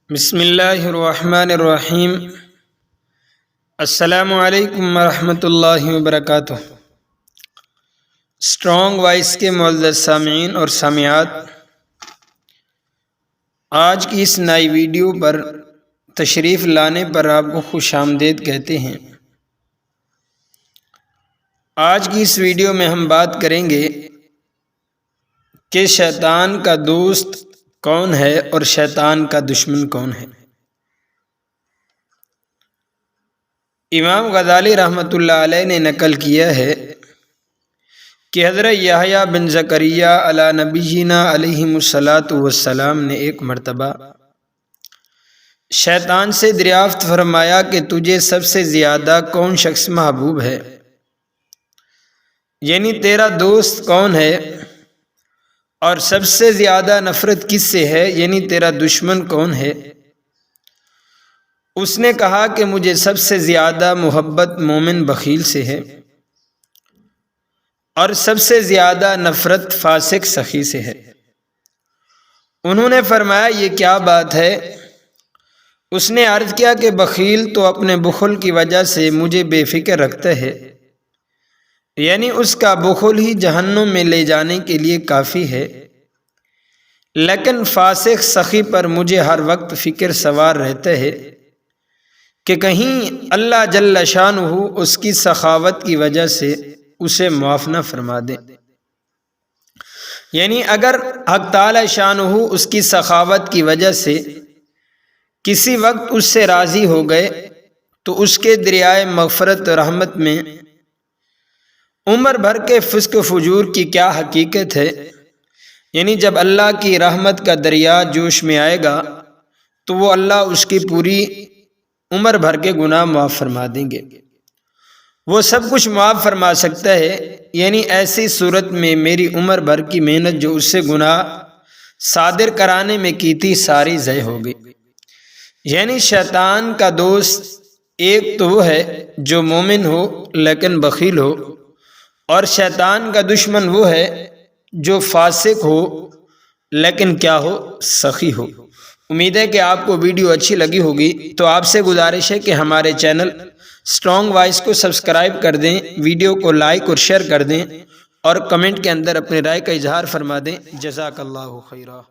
بسم اللہ الرحمن الرحیم۔ السلام علیکم ورحمۃ اللہ وبرکاتہ۔ اسٹرانگ وائس کے معزز سامعین اور سامعات، آج کی اس نئی ویڈیو پر تشریف لانے پر آپ کو خوش آمدید کہتے ہیں۔ آج کی اس ویڈیو میں ہم بات کریں گے کہ شیطان کا دوست کون ہے اور شیطان کا دشمن کون ہے۔ امام غزالی رحمۃ اللہ علیہ نے نقل کیا ہے کہ حضرت یحییٰ بن زکریا علی نبینا علیہم الصلاۃ والسلام نے ایک مرتبہ شیطان سے دریافت فرمایا کہ تجھے سب سے زیادہ کون شخص محبوب ہے، یعنی تیرا دوست کون ہے، اور سب سے زیادہ نفرت کس سے ہے، یعنی تیرا دشمن کون ہے۔ اس نے کہا کہ مجھے سب سے زیادہ محبت مومن بخیل سے ہے، اور سب سے زیادہ نفرت فاسق سخی سے ہے۔ انہوں نے فرمایا یہ کیا بات ہے؟ اس نے عرض کیا کہ بخیل تو اپنے بخل کی وجہ سے مجھے بے فکر رکھتا ہے، یعنی اس کا بخل ہی جہنم میں لے جانے کے لیے کافی ہے، لیکن فاسق سخی پر مجھے ہر وقت فکر سوار رہتا ہے کہ کہیں اللہ جل شانہ اس کی سخاوت کی وجہ سے اسے معاف نہ فرما دے، یعنی اگر حق تعالی شانہ اس کی سخاوت کی وجہ سے کسی وقت اس سے راضی ہو گئے تو اس کے دریائے مغفرت و رحمت میں عمر بھر کے فسق و فجور کی کیا حقیقت ہے، یعنی جب اللہ کی رحمت کا دریا جوش میں آئے گا تو وہ اللہ اس کی پوری عمر بھر کے گناہ معاف فرما دیں گے۔ وہ سب کچھ معاف فرما سکتا ہے، یعنی ایسی صورت میں میری عمر بھر کی محنت جو اس سے گناہ صادر کرانے میں کی تھی ساری ضائع ہو گئی۔ یعنی شیطان کا دوست ایک تو وہ ہے جو مومن ہو لیکن بخیل ہو، اور شیطان کا دشمن وہ ہے جو فاسق ہو لیکن کیا ہو، سخی ہو۔ امید ہے کہ آپ کو ویڈیو اچھی لگی ہوگی، تو آپ سے گزارش ہے کہ ہمارے چینل اسٹرانگ وائس کو سبسکرائب کر دیں، ویڈیو کو لائک اور شیئر کر دیں، اور کمنٹ کے اندر اپنے رائے کا اظہار فرما دیں۔ جزاک اللہ خیرہ۔